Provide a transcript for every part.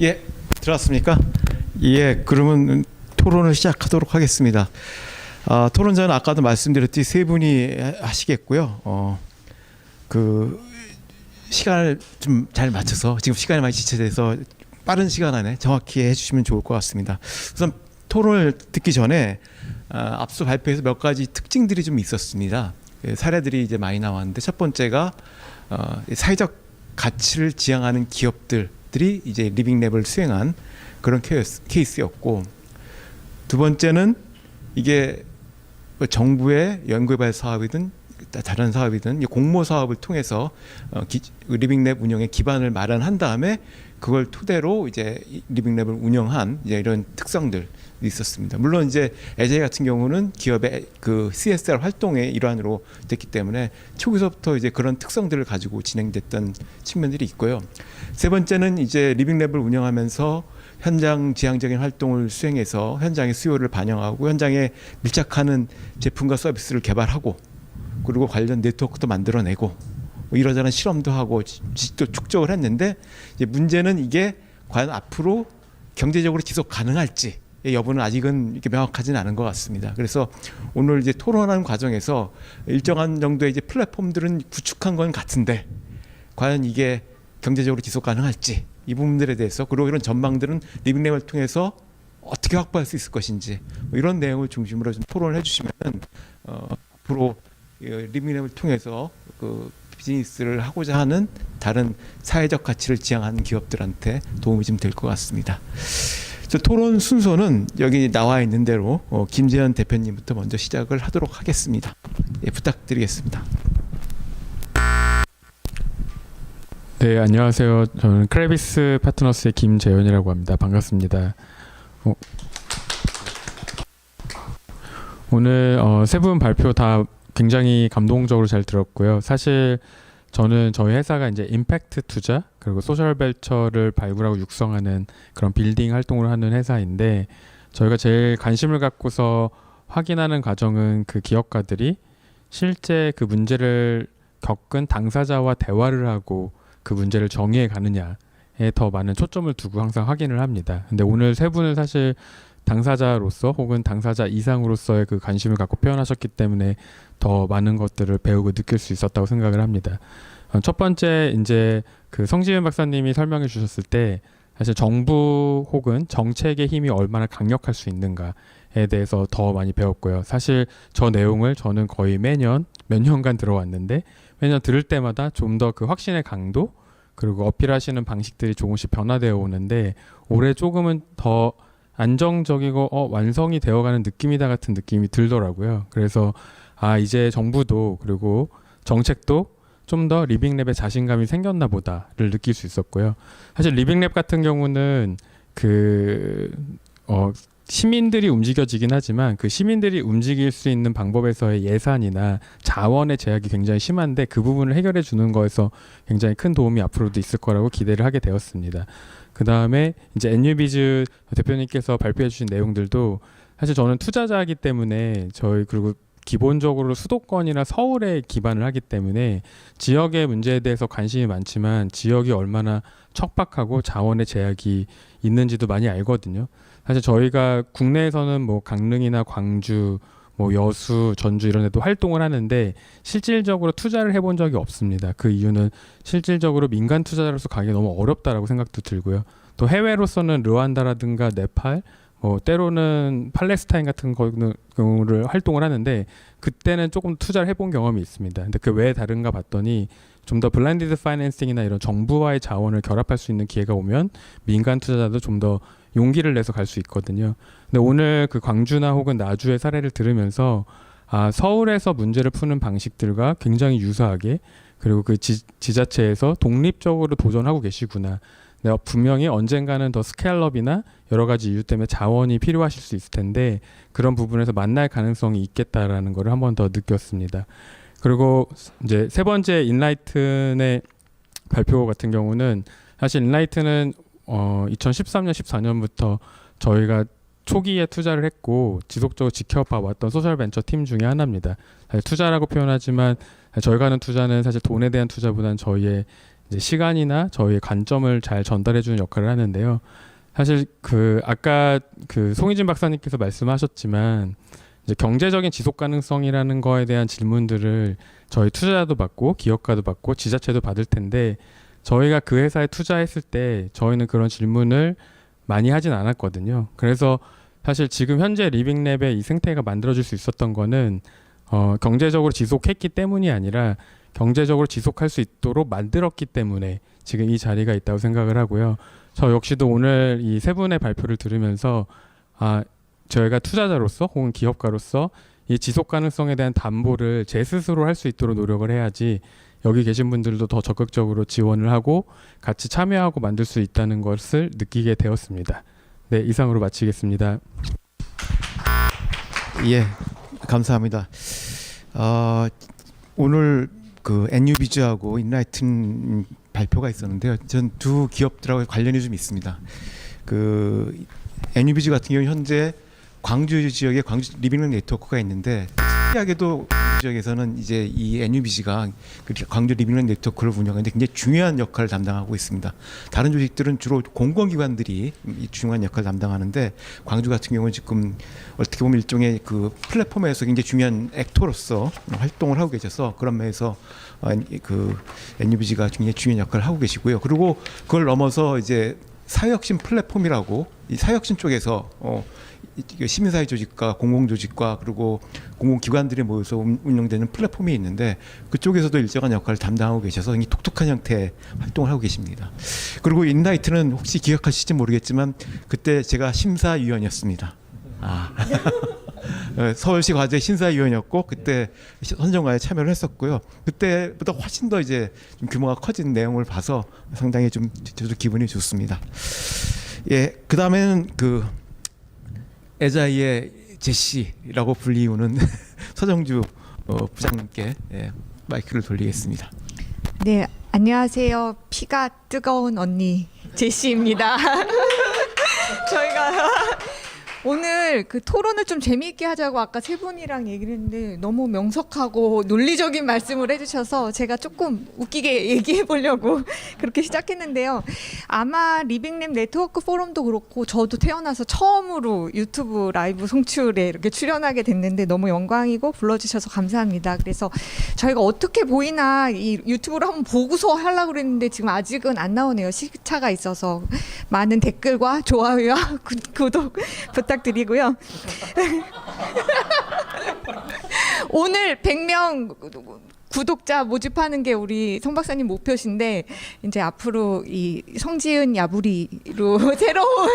예, 들어왔습니까? 예, 그러면 토론을 시작하도록 하겠습니다. 토론자는 아까도 말씀드렸듯이 세 분이 하시겠고요. 그 시간을 좀 잘 맞춰서 지금 시간이 많이 지체돼서 빠른 시간 안에 정확히 해주시면 좋을 것 같습니다. 우선 토론을 듣기 전에 앞서 발표에서 몇 가지 특징들이 좀 있었습니다. 사례들이 이제 많이 나왔는데 첫 번째가 사회적 가치를 지향하는 기업들이 이제 리빙랩을 수행한 그런 케이스였고, 두 번째는 이게 정부의 연구개발 사업이든 다른 사업이든 공모 사업을 통해서 리빙랩 운영의 기반을 마련한 다음에 그걸 토대로 이제 리빙랩을 운영한 이제 이런 특성들이 있었습니다. 물론 이제 에제이 같은 경우는 기업의 그 CSR 활동의 일환으로 됐기 때문에 초기서부터 이제 그런 특성들을 가지고 진행됐던 측면들이 있고요. 세 번째는 이제 리빙랩을 운영하면서 현장 지향적인 활동을 수행해서 현장의 수요를 반영하고 현장에 밀착하는 제품과 서비스를 개발하고 그리고 관련 네트워크도 만들어내고 이러저런 실험도 하고 지식도 축적을 했는데, 이제 문제는 이게 과연 앞으로 경제적으로 지속 가능할지 여부는 아직은 이렇게 명확하지는 않은 것 같습니다. 그래서 오늘 이제 토론하는 과정에서 일정한 정도의 이제 플랫폼들은 구축한 건 같은데 과연 이게 경제적으로 지속 가능할지 이 부분들에 대해서, 그리고 이런 전망들은 리빙랩을 통해서 어떻게 확보할 수 있을 것인지 이런 내용을 중심으로 좀 토론을 해주시면 앞으로 리빙랩을 통해서 그 비즈니스를 하고자 하는 다른 사회적 가치를 지향하는 기업들한테 도움이 좀 될 것 같습니다. 토론 순서는 여기 나와 있는 대로 김재현 대표님부터 먼저 시작을 하도록 하겠습니다. 예, 부탁드리겠습니다. 네, 안녕하세요. 저는 크레비스 파트너스의 김재현이라고 합니다. 반갑습니다. 오늘 세 분 발표 다 굉장히 감동적으로 잘 들었고요. 사실 저는 저희 회사가 이제 임팩트 투자 그리고 소셜 벤처를 발굴하고 육성하는 그런 빌딩 활동을 하는 회사인데, 저희가 제일 관심을 갖고서 확인하는 과정은 그 기업가들이 실제 그 문제를 겪은 당사자와 대화를 하고 그 문제를 정의해 가느냐에 더 많은 초점을 두고 항상 확인을 합니다. 근데 오늘 세 분은 사실 당사자로서 혹은 당사자 이상으로서의 그 관심을 갖고 표현하셨기 때문에 더 많은 것들을 배우고 느낄 수 있었다고 생각을 합니다. 첫 번째, 이제 그 성지윤 박사님이 설명해 주셨을 때 사실 정부 혹은 정책의 힘이 얼마나 강력할 수 있는가에 대해서 더 많이 배웠고요. 사실 저 내용을 저는 거의 매년 몇 년간 들어왔는데 매년 들을 때마다 좀 더 그 확신의 강도 그리고 어필하시는 방식들이 조금씩 변화되어 오는데, 올해 조금은 더 안정적이고 완성이 되어가는 느낌이다 같은 느낌이 들더라고요. 그래서 이제 정부도 그리고 정책도 좀 더 리빙랩에 자신감이 생겼나 보다를 느낄 수 있었고요. 사실 리빙랩 같은 경우는 시민들이 움직여지긴 하지만 그 시민들이 움직일 수 있는 방법에서의 예산이나 자원의 제약이 굉장히 심한데, 그 부분을 해결해 주는 거에서 굉장히 큰 도움이 앞으로도 있을 거라고 기대를 하게 되었습니다. 그 다음에 이제 NUBIZ 대표님께서 발표해 주신 내용들도 사실 저는 투자자이기 때문에 그리고 기본적으로 수도권이나 서울에 기반을 하기 때문에 지역의 문제에 대해서 관심이 많지만 지역이 얼마나 척박하고 자원의 제약이 있는지도 많이 알거든요. 사실 저희가 국내에서는 뭐 강릉이나 광주, 뭐 여수, 전주 이런 데도 활동을 하는데 실질적으로 투자를 해본 적이 없습니다. 그 이유는 실질적으로 민간 투자자로서 가기 너무 어렵다라고 생각도 들고요. 또 해외로서는 르완다라든가 네팔, 때로는 팔레스타인 같은 경우를 활동을 하는데 그때는 조금 투자를 해본 경험이 있습니다. 근데 그 왜 다른가 봤더니 좀 더 블라인디드 파이낸싱이나 이런 정부와의 자원을 결합할 수 있는 기회가 오면 민간 투자자도 좀 더 용기를 내서 갈 수 있거든요. 근데 오늘 그 광주나 혹은 나주의 사례를 들으면서 서울에서 문제를 푸는 방식들과 굉장히 유사하게 그리고 그 지자체에서 독립적으로 도전하고 계시구나. 내가 분명히 언젠가는 더 스케일업이나 여러 가지 이유 때문에 자원이 필요하실 수 있을 텐데 그런 부분에서 만날 가능성이 있겠다라는 걸 한 번 더 느꼈습니다. 그리고 이제 세 번째 인라이튼의 발표 같은 경우는 사실 인라이튼은 2013년, 14년부터 저희가 초기에 투자를 했고 지속적으로 지켜봐 왔던 소셜 벤처 팀 중에 하나입니다. 투자라고 표현하지만 저희가 하는 투자는 사실 돈에 대한 투자보다는 저희의 이제 시간이나 저희의 관점을 잘 전달해주는 역할을 하는데요. 사실 그 아까 그 송희진 박사님께서 말씀하셨지만 이제 경제적인 지속 가능성이라는 거에 대한 질문들을 저희 투자자도 받고 기업가도 받고 지자체도 받을 텐데 저희가 그 회사에 투자했을 때 저희는 그런 질문을 많이 하진 않았거든요. 그래서 사실 지금 현재 리빙랩의 이 생태가 만들어질 수 있었던 거는 경제적으로 지속했기 때문이 아니라 경제적으로 지속할 수 있도록 만들었기 때문에 지금 이 자리가 있다고 생각을 하고요. 저 역시도 오늘 이 세 분의 발표를 들으면서 저희가 투자자로서 혹은 기업가로서 이 지속 가능성에 대한 담보를 제 스스로 할 수 있도록 노력을 해야지 여기 계신 분들도 더 적극적으로 지원을 하고 같이 참여하고 만들 수 있다는 것을 느끼게 되었습니다. 네, 이상으로 마치겠습니다. 예, 감사합니다. 오늘 그 NU비즈하고 인라이튼 발표가 있었는데요. 전 두 기업들하고 관련이 좀 있습니다. 그 NU비즈 같은 경우 현재 광주 지역에 광주 리빙랩 네트워크가 있는데 특이하게도 지역에서는 이제 이 NU비즈가 광주 리빙랩 네트워크를 운영하는데 굉장히 중요한 역할을 담당하고 있습니다. 다른 조직들은 주로 공공기관들이 이 중요한 역할을 담당하는데 광주 같은 경우는 지금 어떻게 보면 일종의 그 플랫폼에서 굉장히 중요한 액터로서 활동을 하고 계셔서 그런 면에서 그 NU비즈가 굉장히 중요한 역할을 하고 계시고요. 그리고 그걸 넘어서 이제 사회혁신 플랫폼이라고 이 사회혁신 쪽에서 시민사회 조직과 공공조직과 그리고 공공기관들이 모여서 운영되는 플랫폼이 있는데 그쪽에서도 일정한 역할을 담당하고 계셔서 굉장히 독특한 형태의 활동을 하고 계십니다. 그리고 인라이트는 혹시 기억하실지 모르겠지만 그때 제가 심사위원이었습니다. 서울시 과제 심사위원이었고 그때 선정과에 참여를 했었고요. 그때보다 훨씬 더 이제 좀 규모가 커진 내용을 봐서 상당히 좀 저도 기분이 좋습니다. 예, 그 다음에는 그 에자이의 제시라고 불리우는 서정주 부장님께 마이크를 돌리겠습니다. 네, 안녕하세요. 피가 뜨거운 언니 제시입니다. 저희가 오늘 그 토론을 좀 재미있게 하자고 아까 세 분이랑 얘기를 했는데 너무 명석하고 논리적인 말씀을 해주셔서 제가 조금 웃기게 얘기해 보려고 그렇게 시작했는데요. 아마 리빙랩 네트워크 포럼도 그렇고 저도 태어나서 처음으로 유튜브 라이브 송출에 이렇게 출연하게 됐는데 너무 영광이고 불러주셔서 감사합니다. 그래서 저희가 어떻게 보이나 이 유튜브로 한번 보고서 하려고 그랬는데 지금 아직은 안 나오네요. 시차가 있어서 많은 댓글과 좋아요와 구독 부탁드리고요. 오늘 100명 구독자 모집하는 게 우리 송 박사님 목표신데 이제 앞으로 이 성지은 야부리로 새로운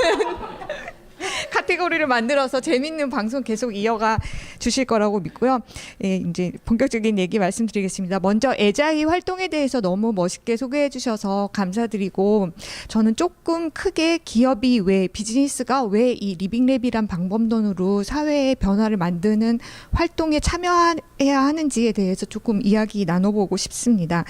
카테고리를 만들어서 재밌는 방송 계속 이어가 주실 거라고 믿고요. 예, 이제 본격적인 얘기 말씀드리겠습니다. 먼저 에자이 활동에 대해서 너무 멋있게 소개해 주셔서 감사드리고 저는 조금 크게 기업이 왜 비즈니스가 왜 이 리빙랩이란 방법론으로 사회의 변화를 만드는 활동에 참여해야 하는지에 대해서 조금 이야기 나눠보고 싶습니다.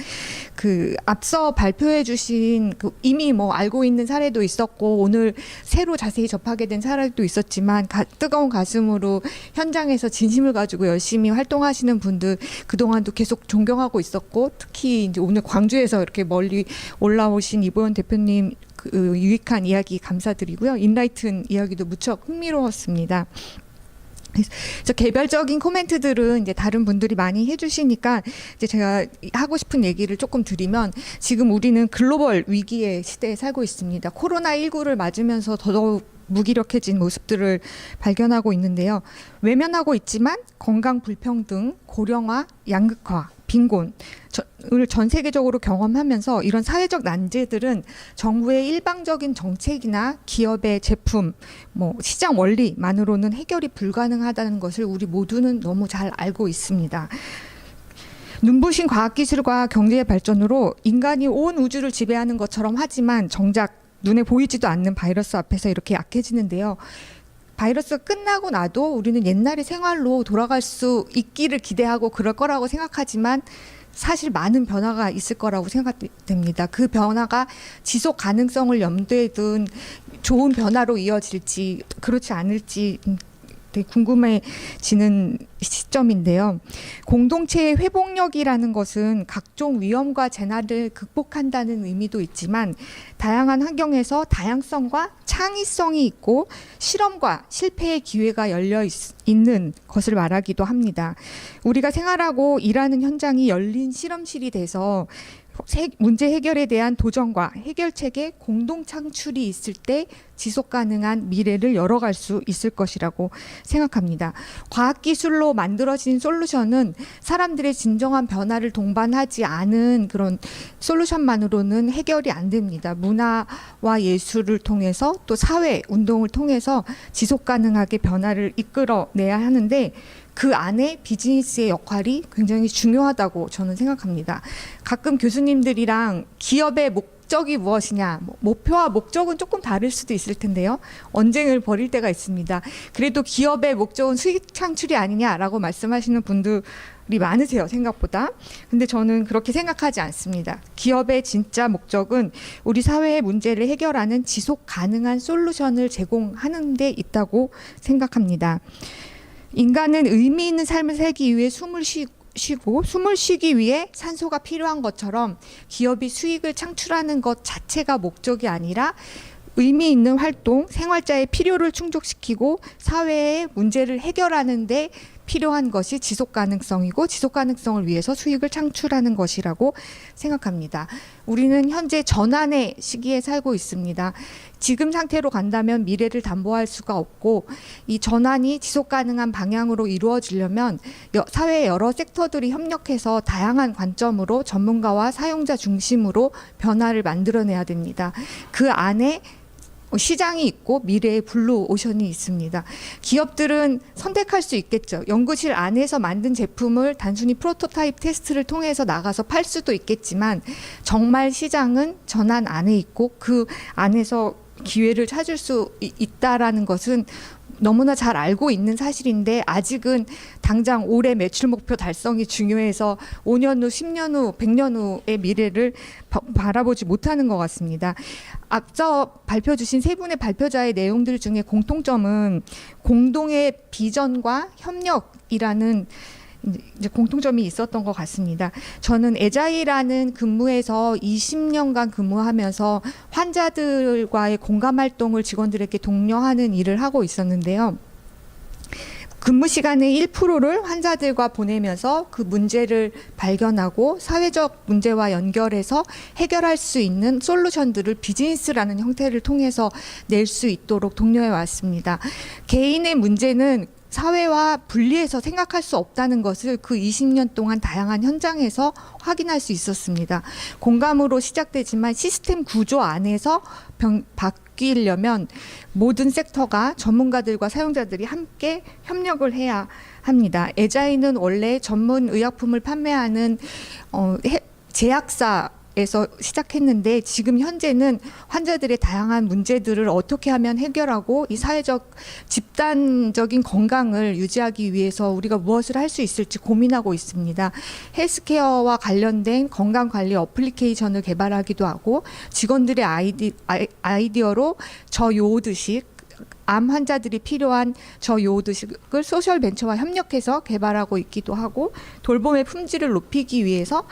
그 앞서 발표해 주신 그 이미 뭐 알고 있는 사례도 있었고 오늘 새로 자세히 접하게 된 사례도 있었지만 뜨거운 가슴으로 현장에서 진심을 가지고 열심히 활동하시는 분들 그동안도 계속 존경하고 있었고 특히 이제 오늘 광주에서 이렇게 멀리 올라오신 이보연 대표님 그 유익한 이야기 감사드리고요. 인라이튼 이야기도 무척 흥미로웠습니다. 그래서 개별적인 코멘트들은 이제 다른 분들이 많이 해주시니까 이제 제가 하고 싶은 얘기를 조금 드리면 지금 우리는 글로벌 위기의 시대에 살고 있습니다. 코로나19를 맞으면서 더더욱 무기력해진 모습들을 발견하고 있는데요. 외면하고 있지만 건강 불평등, 고령화, 양극화, 빈곤을 전 세계적으로 경험하면서 이런 사회적 난제들은 정부의 일방적인 정책이나 기업의 제품, 뭐 시장 원리만으로는 해결이 불가능하다는 것을 우리 모두는 너무 잘 알고 있습니다. 눈부신 과학기술과 경제의 발전으로 인간이 온 우주를 지배하는 것처럼 하지만 정작 눈에 보이지도 않는 바이러스 앞에서 이렇게 약해지는데요. 바이러스가 끝나고 나도 우리는 옛날의 생활로 돌아갈 수 있기를 기대하고 그럴 거라고 생각하지만 사실 많은 변화가 있을 거라고 생각됩니다. 그 변화가 지속 가능성을 염두에 둔 좋은 변화로 이어질지 그렇지 않을지 되게 궁금해지는 시점인데요. 공동체의 회복력이라는 것은 각종 위험과 재난을 극복한다는 의미도 있지만 다양한 환경에서 다양성과 창의성이 있고 실험과 실패의 기회가 열려 있는 것을 말하기도 합니다. 우리가 생활하고 일하는 현장이 열린 실험실이 돼서 문제 해결에 대한 도전과 해결책의 공동 창출이 있을 때 지속 가능한 미래를 열어갈 수 있을 것이라고 생각합니다. 과학기술로 만들어진 솔루션은 사람들의 진정한 변화를 동반하지 않은 그런 솔루션만으로는 해결이 안 됩니다. 문화와 예술을 통해서 또 사회 운동을 통해서 지속 가능하게 변화를 이끌어내야 하는데 그 안에 비즈니스의 역할이 굉장히 중요하다고 저는 생각합니다. 가끔 교수님들이랑 기업의 목적이 무엇이냐, 목표와 목적은 조금 다를 수도 있을 텐데요. 언쟁을 벌일 때가 있습니다. 그래도 기업의 목적은 수익 창출이 아니냐라고 말씀하시는 분들이 많으세요, 생각보다. 근데 저는 그렇게 생각하지 않습니다. 기업의 진짜 목적은 우리 사회의 문제를 해결하는 지속 가능한 솔루션을 제공하는 데 있다고 생각합니다. 인간은 의미 있는 삶을 살기 위해 숨을 쉬고 숨을 쉬기 위해 산소가 필요한 것처럼 기업이 수익을 창출하는 것 자체가 목적이 아니라 의미 있는 활동, 생활자의 필요를 충족시키고 사회의 문제를 해결하는 데 필요한 것이 지속 가능성이고 지속 가능성을 위해서 수익을 창출하는 것이라고 생각합니다. 우리는 현재 전환의 시기에 살고 있습니다. 지금 상태로 간다면 미래를 담보할 수가 없고 이 전환이 지속 가능한 방향으로 이루어지려면 사회의 여러 섹터들이 협력해서 다양한 관점으로 전문가와 사용자 중심으로 변화를 만들어내야 됩니다. 그 안에 시장이 있고 미래의 블루 오션이 있습니다. 기업들은 선택할 수 있겠죠. 연구실 안에서 만든 제품을 단순히 프로토타입 테스트를 통해서 나가서 팔 수도 있겠지만 정말 시장은 전환 안에 있고 그 안에서 기회를 찾을 수 있다라는 것은 너무나 잘 알고 있는 사실인데 아직은 당장 올해 매출 목표 달성이 중요해서 5년 후, 10년 후, 100년 후의 미래를 바라보지 못하는 것 같습니다. 앞서 발표 주신 세 분의 발표자의 내용들 중에 공통점은 공동의 비전과 협력이라는 이제 공통점이 있었던 것 같습니다. 저는 에자일하는 근무에서 20년간 근무하면서 환자들과의 공감 활동을 직원들에게 독려하는 일을 하고 있었는데요. 근무 시간의 1%를 환자들과 보내면서 그 문제를 발견하고 사회적 문제와 연결해서 해결할 수 있는 솔루션들을 비즈니스라는 형태를 통해서 낼 수 있도록 독려해 왔습니다. 개인의 문제는 사회와 분리해서 생각할 수 없다는 것을 그 20년 동안 다양한 현장에서 확인할 수 있었습니다. 공감으로 시작되지만 시스템 구조 안에서 바뀌려면 모든 섹터가 전문가들과 사용자들이 함께 협력을 해야 합니다. 에자이는 원래 전문 의약품을 판매하는 제약사에서 시작했는데 지금 현재는 환자들의 다양한 문제들을 어떻게 하면 해결하고 이 사회적 집단적인 건강을 유지하기 위해서 우리가 무엇을 할 수 있을지 고민하고 있습니다. 헬스케어와 관련된 건강관리 어플리케이션을 개발하기도 하고 직원들의 아이디어로 저요오드식 암 환자들이 필요한 저요오드식을 소셜벤처와 협력해서 개발하고 있기도 하고 돌봄의 품질을 높이기 위해서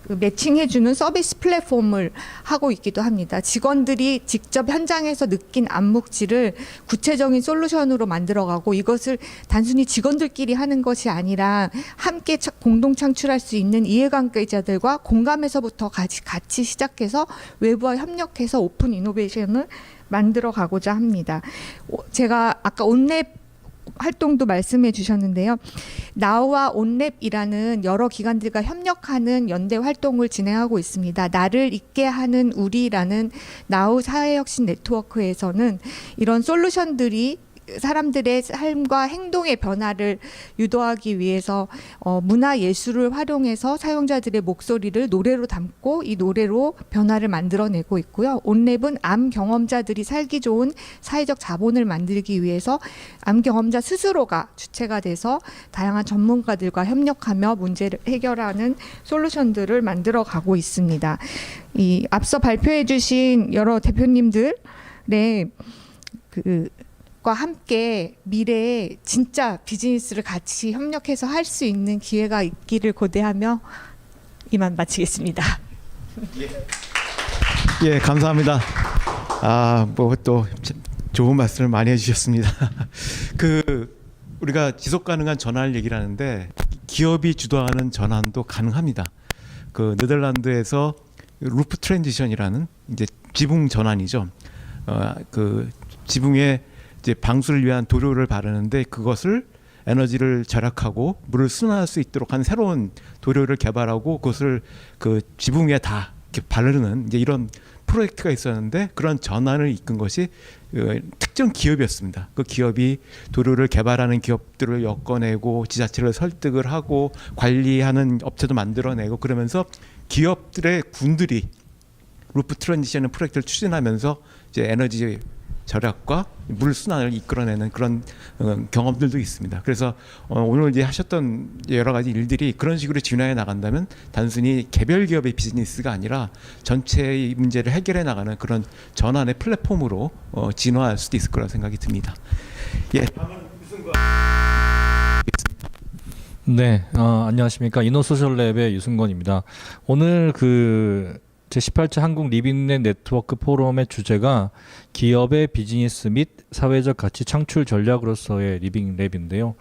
매칭해주는 서비스 플랫폼을 하고 있기도 합니다. 직원들이 직접 현장에서 느낀 암묵지를 구체적인 솔루션으로 만들어가고 이것을 단순히 직원들끼리 하는 것이 아니라 함께 공동 창출할 수 있는 이해관계자들과 공감에서부터 같이 시작해서 외부와 협력해서 오픈 이노베이션을 만들어 가고자 합니다. 제가 아까 온랩 활동도 말씀해 주셨는데요. 나우와 온랩이라는 여러 기관들과 협력하는 연대 활동을 진행하고 있습니다. 나를 있게 하는 우리라는 나우 사회혁신 네트워크에서는 이런 솔루션들이 사람들의 삶과 행동의 변화를 유도하기 위해서 문화 예술을 활용해서 사용자들의 목소리를 노래로 담고 이 노래로 변화를 만들어내고 있고요. 온랩은 암 경험자들이 살기 좋은 사회적 자본을 만들기 위해서 암 경험자 스스로가 주체가 돼서 다양한 전문가들과 협력하며 문제를 해결하는 솔루션들을 만들어 가고 있습니다. 앞서 발표해 주신 여러 대표님들의 과 함께 미래에 진짜 비즈니스를 같이 협력해서 할 수 있는 기회가 있기를 고대하며 이만 마치겠습니다. 예, 감사합니다. 뭐 또 좋은 말씀을 많이 해주셨습니다. 우리가 지속 가능한 전환을 얘기를 하는데 기업이 주도하는 전환도 가능합니다. 네덜란드에서 루프 트랜지션이라는 이제 지붕 전환이죠. 지붕에 이제 방수를 위한 도료를 바르는데 그것을 에너지를 절약하고 물을 순환할 수 있도록 한 새로운 도료를 개발하고 그것을 지붕에 다 이렇게 바르는 이제 이런 프로젝트가 있었는데 그런 전환을 이끈 것이 특정 기업이었습니다. 그 기업이 도료를 개발하는 기업들을 엮어내고 지자체를 설득을 하고 관리하는 업체도 만들어내고 그러면서 기업들의 군들이 루프 트랜지션 프로젝트를 추진하면서 이제 에너지 절약과 물 순환을 이끌어내는 그런 경험들도 있습니다. 그래서 오늘 이제 하셨던 여러 가지 일들이 그런 식으로 진화해 나간다면 단순히 개별 기업의 비즈니스가 아니라 전체의 문제를 해결해 나가는 그런 전환의 플랫폼으로 진화할 수도 있을 거라고 생각이 듭니다. 예. 네, 안녕하십니까. 이노소셜랩의 유승건입니다. 오늘 제18차 한국 리빙랩 네트워크 포럼의 주제가 기업의 비즈니스 및 사회적 가치 창출 전략으로서의 리빙랩인데요.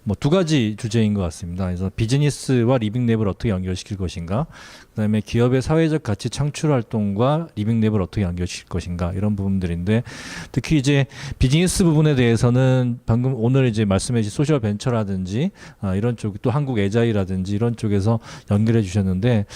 뭐 두 가지 주제인 것 같습니다. 그래서 비즈니스와 리빙랩을 어떻게 연결시킬 것인가, 그다음에 기업의 사회적 가치 창출 활동과 리빙랩을 어떻게 연결시킬 것인가 이런 부분들인데 특히 이제 비즈니스 부분에 대해서는 방금 오늘 이제 말씀해주신 소셜 벤처라든지 이런 쪽 또 한국 에자이라든지 이런 쪽에서 연결해 주셨는데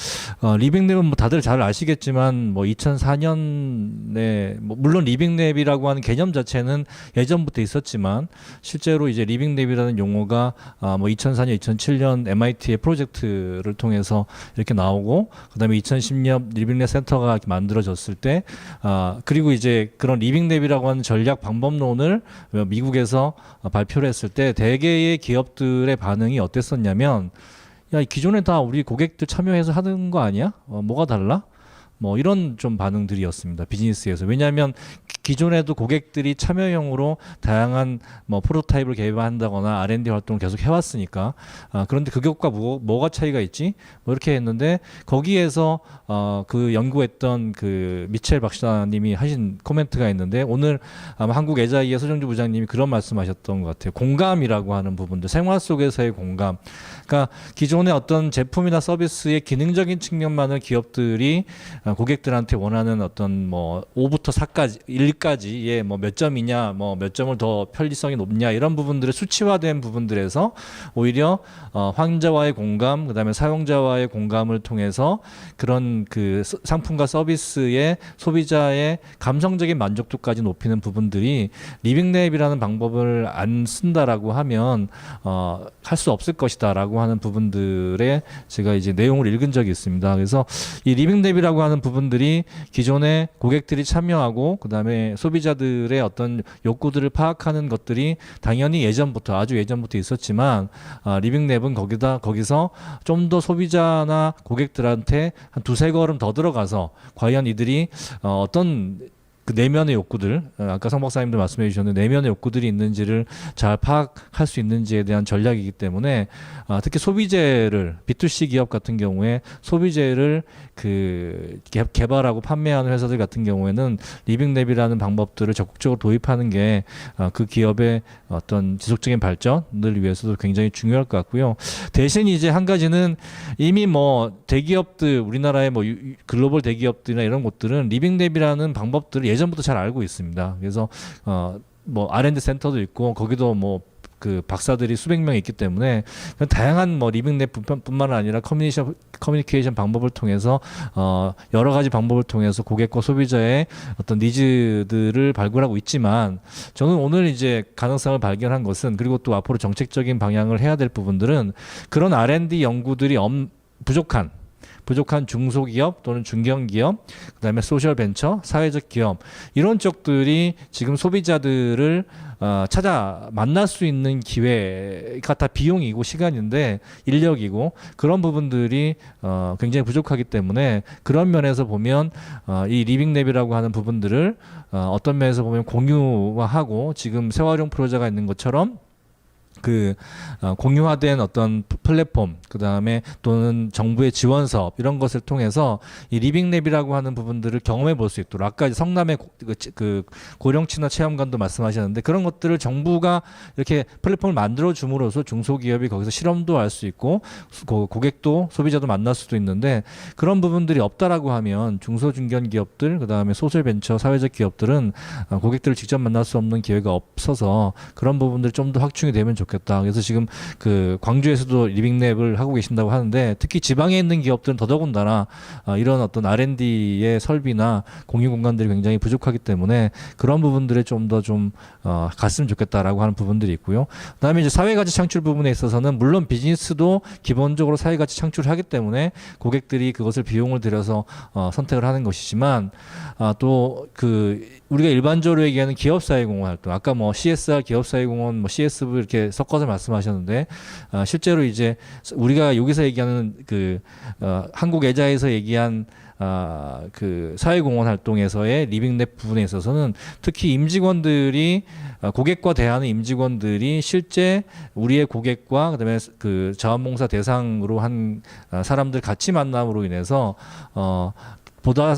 리빙랩은 뭐 다들 잘 아시겠지만 뭐 2004년에 물론 리빙랩이라고 하는 개념 자체는 예전부터 있었지만 실제로 이제 리빙랩이라는 용어가 뭐 2004년, 2007년 MIT의 프로젝트를 통해서 이렇게 나오고 그다음에 2010년 리빙랩 센터가 만들어졌을 때 그리고 이제 그런 리빙랩이라고 하는 전략 방법론을 미국에서 발표를 했을 때 대개의 기업들의 반응이 어땠었냐면 야, 기존에 다 우리 고객들 참여해서 하는 거 아니야? 뭐가 달라? 뭐 이런 좀 반응들이었습니다. 비즈니스에서. 왜냐하면 기존에도 고객들이 참여형으로 다양한 뭐 프로토타입을 개발한다거나 R&D 활동을 계속 해왔으니까 그런데 그것과 뭐가 차이가 있지? 뭐 이렇게 했는데 거기에서 연구했던 미첼 박사님이 하신 코멘트가 있는데 오늘 아마 한국 에자이의 서정주 부장님이 그런 말씀하셨던 것 같아요. 공감이라고 하는 부분들, 생활 속에서의 공감. 그러니까 기존의 어떤 제품이나 서비스의 기능적인 측면만을 기업들이 고객들한테 원하는 어떤 뭐 5부터 4까지 1까지의 뭐 몇 점이냐, 뭐 몇 점을 더 편리성이 높냐 이런 부분들의 수치화된 부분들에서 오히려 환자와의 공감, 그다음에 사용자와의 공감을 통해서 그런 상품과 서비스의 소비자의 감성적인 만족도까지 높이는 부분들이 리빙랩이라는 방법을 안 쓴다라고 하면 할 수 없을 것이다라고 하는 부분들에 제가 이제 내용을 읽은 적이 있습니다. 그래서 이 리빙랩이라고 하는 부분들이 기존에 고객들이 참여하고 그다음에 소비자들의 어떤 욕구들을 파악하는 것들이 당연히 아주 예전부터 있었지만 리빙랩은 거기서 좀 더 소비자나 고객들한테 한 두세 걸음 더 들어가서 과연 이들이 어떤 내면의 욕구들, 아까 성 박사님도 말씀해 주셨는데 내면의 욕구들이 있는지를 잘 파악할 수 있는지에 대한 전략이기 때문에 특히 소비재를 B2C 기업 같은 경우에 소비재를 개발하고 판매하는 회사들 같은 경우에는 리빙랩이라는 방법들을 적극적으로 도입하는 게 그 기업의 어떤 지속적인 발전을 위해서도 굉장히 중요할 것 같고요. 대신 이제 한 가지는 이미 뭐 대기업들, 우리나라의 뭐 글로벌 대기업들이나 이런 곳들은 리빙랩이라는 방법들을 예전부터 잘 알고 있습니다. 그래서 뭐 R&D 센터도 있고 거기도 뭐 박사들이 수백 명 있기 때문에 다양한 뭐 리빙랩뿐만 아니라 커뮤니케이션 방법을 통해서 여러 가지 방법을 통해서 고객과 소비자의 어떤 니즈들을 발굴하고 있지만 저는 오늘 이제 가능성을 발견한 것은 그리고 또 앞으로 정책적인 방향을 해야 될 부분들은 그런 R&D 연구들이 부족한 부족한 중소기업 또는 중견기업, 그다음에 소셜 벤처, 사회적 기업 이런 쪽들이 지금 소비자들을 찾아 만날 수 있는 기회가 다 비용이고 시간인데 인력이고 그런 부분들이 굉장히 부족하기 때문에 그런 면에서 보면 이 리빙랩이라고 하는 부분들을 어떤 면에서 보면 공유화하고 지금 세활용 프로젝트가 있는 것처럼 공유화된 어떤 플랫폼, 그 다음에 또는 정부의 지원 사업 이런 것을 통해서 이 리빙랩이라고 하는 부분들을 경험해 볼 수 있도록 아까 성남의 고령친화 체험관도 말씀하셨는데 그런 것들을 정부가 이렇게 플랫폼을 만들어 줌으로써 중소기업이 거기서 실험도 할 수 있고 고객도 소비자도 만날 수도 있는데 그런 부분들이 없다라고 하면 중소중견 기업들, 그 다음에 소셜벤처 사회적 기업들은 고객들을 직접 만날 수 없는 기회가 없어서 그런 부분들이 좀 더 확충이 되면 좋겠다. 그래서 지금 광주에서도 리빙랩을 하고 계신다고 하는데 특히 지방에 있는 기업들은 더더군다나 이런 어떤 R&D의 설비나 공유 공간들이 굉장히 부족하기 때문에 그런 부분들에 좀 더 갔으면 좋겠다라고 하는 부분들이 있고요. 그다음에 이제 사회가치 창출 부분에 있어서는 물론 비즈니스도 기본적으로 사회가치 창출을 하기 때문에 고객들이 그것을 비용을 들여서 선택을 하는 것이지만 또 우리가 일반적으로 얘기하는 기업사회공헌 활동, 아까 뭐 CSR 기업사회공헌, 뭐 CSV 이렇게 섞어서 말씀하셨는데 실제로 이제 우리가 여기서 얘기하는 한국애자에서 얘기한 사회공헌 활동에서의 리빙랩 부분에 있어서는 특히 임직원들이 고객과 대하는 임직원들이 실제 우리의 고객과 그다음에 자원봉사 대상으로 한 사람들 같이 만남으로 인해서 보다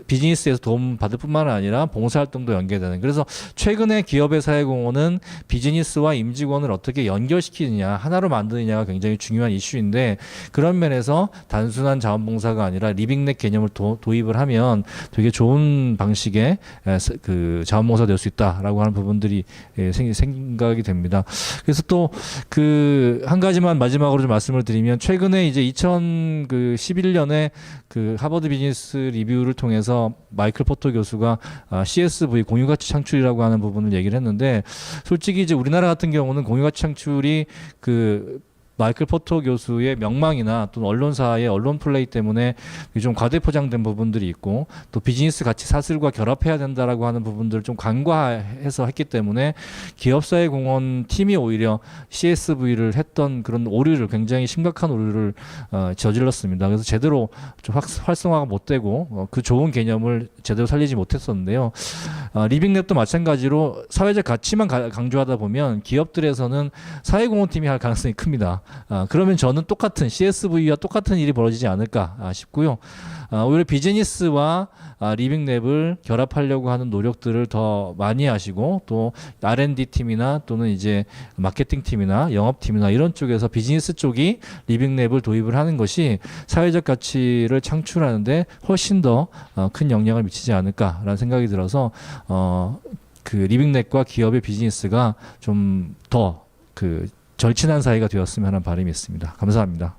비즈니스에서 도움 받을 뿐만 아니라 봉사활동도 연계되는. 그래서 최근에 기업의 사회공헌은 비즈니스와 임직원을 어떻게 연결시키느냐, 하나로 만드느냐가 굉장히 중요한 이슈인데 그런 면에서 단순한 자원봉사가 아니라 리빙랩 개념을 도입을 하면 되게 좋은 방식의 자원봉사가 될 수 있다라고 하는 부분들이 생각이 됩니다. 그래서 또 한 가지만 마지막으로 좀 말씀을 드리면 최근에 이제 2011년에 하버드 비즈니스 리뷰를 통해서 마이클 포터 교수가 CSV 공유가치 창출이라고 하는 부분을 얘기를 했는데 솔직히 이제 우리나라 같은 경우는 공유가치 창출이 마이클 포터 교수의 명망이나 또는 언론사의 언론 플레이 때문에 좀 과대포장된 부분들이 있고 또 비즈니스 가치 사슬과 결합해야 된다라고 하는 부분들을 좀 간과해서 했기 때문에 기업사회 공헌 팀이 오히려 CSV를 했던 그런 오류를 굉장히 심각한 오류를 저질렀습니다. 그래서 제대로 좀 활성화가 못 되고 그 좋은 개념을 제대로 살리지 못했었는데요. 리빙랩도 마찬가지로 사회적 가치만 강조하다 보면 기업들에서는 사회공헌팀이 할 가능성이 큽니다. 그러면 저는 똑같은 CSV와 똑같은 일이 벌어지지 않을까 싶고요. 오히려 비즈니스와 리빙랩을 결합하려고 하는 노력들을 더 많이 하시고 또 R&D 팀이나 또는 이제 마케팅 팀이나 영업 팀이나 이런 쪽에서 비즈니스 쪽이 리빙랩을 도입을 하는 것이 사회적 가치를 창출하는데 훨씬 더 큰 영향을 미치지 않을까라는 생각이 들어서 리빙랩과 기업의 비즈니스가 좀 더 절친한 사이가 되었으면 하는 바람이 있습니다. 감사합니다.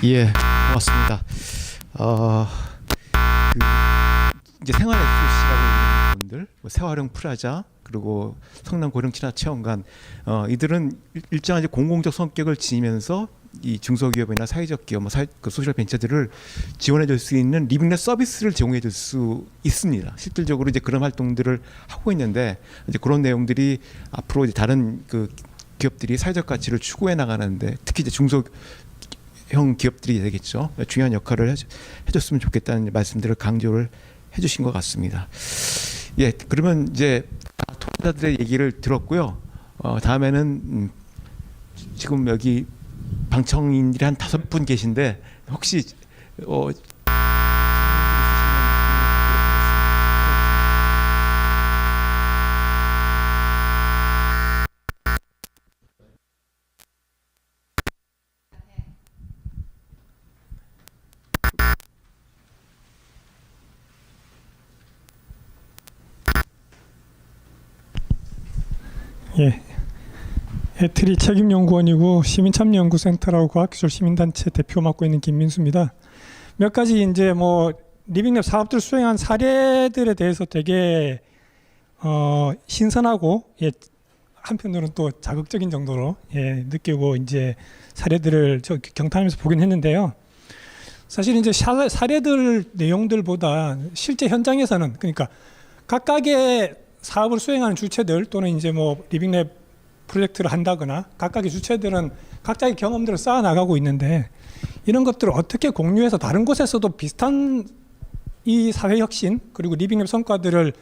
예, 고맙습니다. 이제 생활엑스시라고 있는 분들, 세활용 프라자 그리고 성남 고령친화 체험관, 이들은 일정한 공공적 성격을 지니면서 이 중소기업이나 사회적 기업, 소셜 벤처들을 지원해줄 수 있는 리빙랩 서비스를 제공해줄 수 있습니다. 실질적으로 이제 그런 활동들을 하고 있는데 이제 그런 내용들이 앞으로 이제 다른 기업들이 사회적 가치를 추구해 나가는데 특히 이제 중소형 기업들이 되겠죠. 중요한 역할을 해줬으면 좋겠다는 말씀들을 강조를 해주신 것 같습니다. 예, 그러면 이제 토론자들의 얘기를 들었고요. 다음에는 지금 여기 방청인들이 한 5분 계신데 혹시 예, 해트리 책임연구원이고 시민참여연구센터라고 과학기술 시민단체 대표 맡고 있는 김민수입니다. 몇 가지 이제 리빙랩 사업들 수행한 사례들에 대해서 되게 신선하고 한편으로는 또 자극적인 정도로 느끼고 이제 사례들을 저 경탄하면서 보긴 했는데요. 사실 이제 사례들 내용들보다 실제 현장에서는 그러니까 각각의 사업을 수행하는 주체들 또는 이제 뭐 리빙랩 프로젝트를 한다거나 각각의 주체들은 각자의 경험들을 쌓아 나가고 있는데 이런 것들을 어떻게 공유해서 다른 곳에서도 비슷한 이 사회 혁신 그리고 리빙랩 성과들을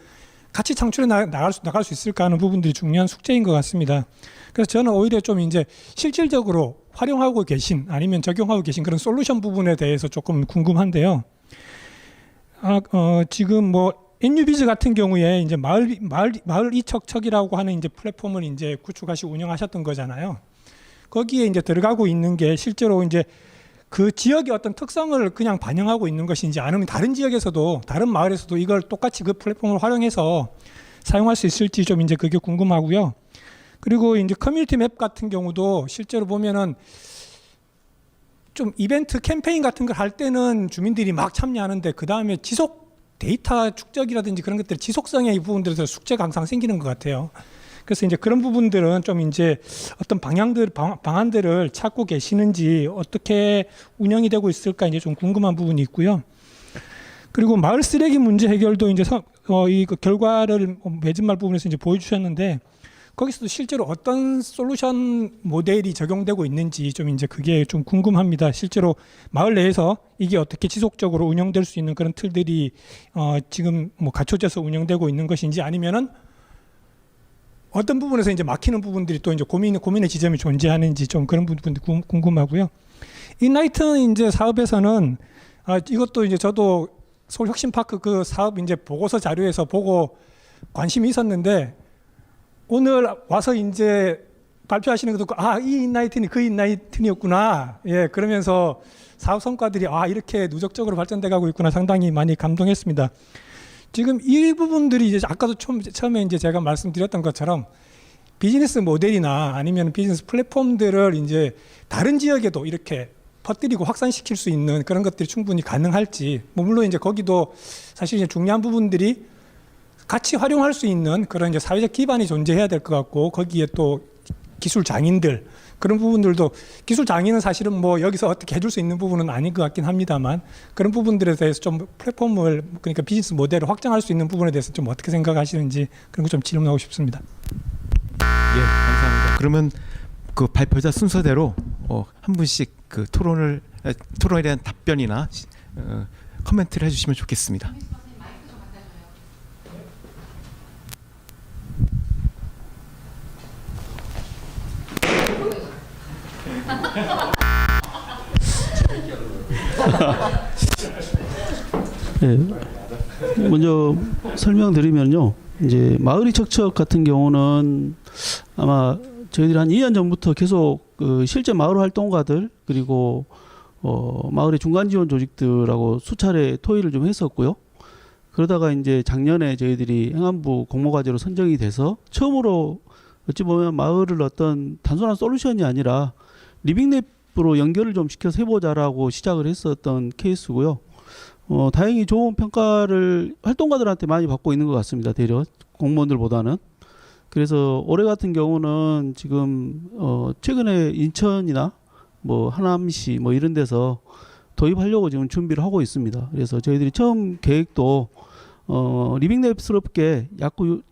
같이 창출해 나갈 수 있을까 하는 부분들이 중요한 숙제인 것 같습니다. 그래서 저는 오히려 좀 이제 실질적으로 활용하고 계신 아니면 적용하고 계신 그런 솔루션 부분에 대해서 조금 궁금한데요. 지금 뭐 NU비즈 같은 경우에 이제 마을 이척척이라고 하는 이제 플랫폼을 이제 구축하시고 운영하셨던 거잖아요. 거기에 이제 들어가고 있는 게 실제로 이제 그 지역의 어떤 특성을 그냥 반영하고 있는 것인지 아니면 다른 지역에서도 다른 마을에서도 이걸 똑같이 그 플랫폼을 활용해서 사용할 수 있을지 좀 이제 그게 궁금하고요. 그리고 이제 커뮤니티 맵 같은 경우도 실제로 보면은 좀 이벤트 캠페인 같은 걸 할 때는 주민들이 막 참여하는데 그 다음에 지속 데이터 축적이라든지 그런 것들 지속성의 부분들에서 숙제가 항상 생기는 것 같아요. 그래서 이제 그런 부분들은 좀 이제 어떤 방안들을 찾고 계시는지 어떻게 운영이 되고 있을까 이제 좀 궁금한 부분이 있고요. 그리고 마을 쓰레기 문제 해결도 이제 이 결과를 매진말 부분에서 이제 보여주셨는데 거기서도 실제로 어떤 솔루션 모델이 적용되고 있는지 좀 이제 그게 좀 궁금합니다. 실제로 마을 내에서 이게 어떻게 지속적으로 운영될 수 있는 그런 틀들이 지금 뭐 갖춰져서 운영되고 있는 것인지 아니면은 어떤 부분에서 이제 막히는 부분들이 또 이제 고민의 지점이 존재하는지 좀 그런 부분도 궁금하고요. 인라이튼 이제 사업에서는 이것도 이제 저도 서울 혁신파크 그 사업 이제 보고서 자료에서 보고 관심이 있었는데 오늘 와서 이제 발표하시는 것도 이 인라이튼이 그 인라이튼이었구나. 예, 그러면서 사업 성과들이 이렇게 누적적으로 발전돼 가고 있구나 상당히 많이 감동했습니다. 지금 이 부분들이 이제 아까도 처음에 이제 제가 말씀드렸던 것처럼 비즈니스 모델이나 아니면 비즈니스 플랫폼들을 이제 다른 지역에도 이렇게 퍼뜨리고 확산시킬 수 있는 그런 것들이 충분히 가능할지, 뭐 물론 이제 거기도 사실 이제 중요한 부분들이 같이 활용할 수 있는 그런 이제 사회적 기반이 존재해야 될 것 같고 거기에 또 기술 장인들 그런 부분들도 기술 장인은 사실은 뭐 여기서 어떻게 해줄 수 있는 부분은 아닌 것 같긴 합니다만 그런 부분들에 대해서 좀 플랫폼을 그러니까 비즈니스 모델을 확장할 수 있는 부분에 대해서 좀 어떻게 생각하시는지 그런 거 좀 질문하고 싶습니다. 예, 감사합니다. 그러면 그 발표자 순서대로 한 분씩 그 토론에 대한 답변이나 코멘트를 해주시면 좋겠습니다. 네, 먼저 설명드리면요. 이제 마을이 척척 같은 경우는 아마 저희들이 한 2년 전부터 계속 그 실제 마을 활동가들 그리고 마을의 중간 지원 조직들하고 수차례 토의를 좀 했었고요. 그러다가 이제 작년에 저희들이 행안부 공모과제로 선정이 돼서 처음으로 어찌 보면 마을을 어떤 단순한 솔루션이 아니라 리빙랩으로 연결을 좀 시켜서 해보자라고 시작을 했었던 케이스고요. 다행히 좋은 평가를 활동가들한테 많이 받고 있는 것 같습니다. 대려 공무원들보다는. 그래서 올해 같은 경우는 지금 최근에 인천이나 뭐 하남시 뭐 이런 데서 도입하려고 지금 준비를 하고 있습니다. 그래서 저희들이 처음 계획도 리빙랩스럽게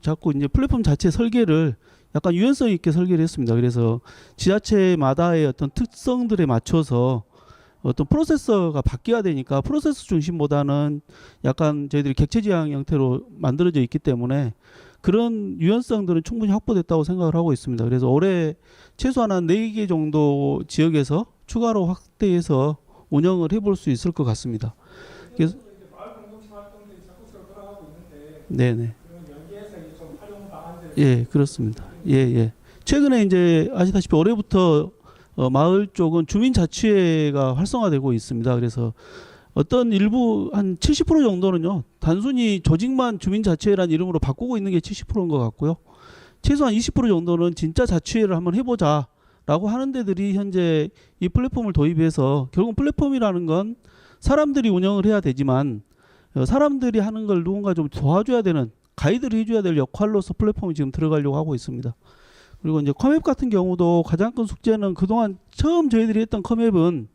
자꾸 이제 플랫폼 자체 설계를 약간 유연성 있게 설계를 했습니다. 그래서 지자체마다의 어떤 특성들에 맞춰서 어떤 프로세서가 바뀌어야 되니까 프로세서 중심보다는 약간 저희들이 객체지향 형태로 만들어져 있기 때문에 그런 유연성들은 충분히 확보됐다고 생각을 하고 있습니다. 그래서 올해 최소한 한 4개 정도 지역에서 추가로 확대해서 운영을 해볼 수 있을 것 같습니다. 그래서 네네. 예, 그렇습니다. 예. 최근에 이제 아시다시피 올해부터 마을 쪽은 주민자치회가 활성화되고 있습니다. 그래서 어떤 일부 한 70% 정도는요, 단순히 조직만 주민자치회라는 이름으로 바꾸고 있는 게 70%인 것 같고요. 최소한 20% 정도는 진짜 자치회를 한번 해보자라고 하는 데들이 현재 이 플랫폼을 도입해서 결국 플랫폼이라는 건 사람들이 운영을 해야 되지만 사람들이 하는 걸 누군가 좀 도와줘야 되는 가이드를 해줘야 될 역할로서 플랫폼이 지금 들어가려고 하고 있습니다. 그리고 이제 컴앱 같은 경우도 가장 큰 숙제는 그동안 처음 저희들이 했던 컴앱은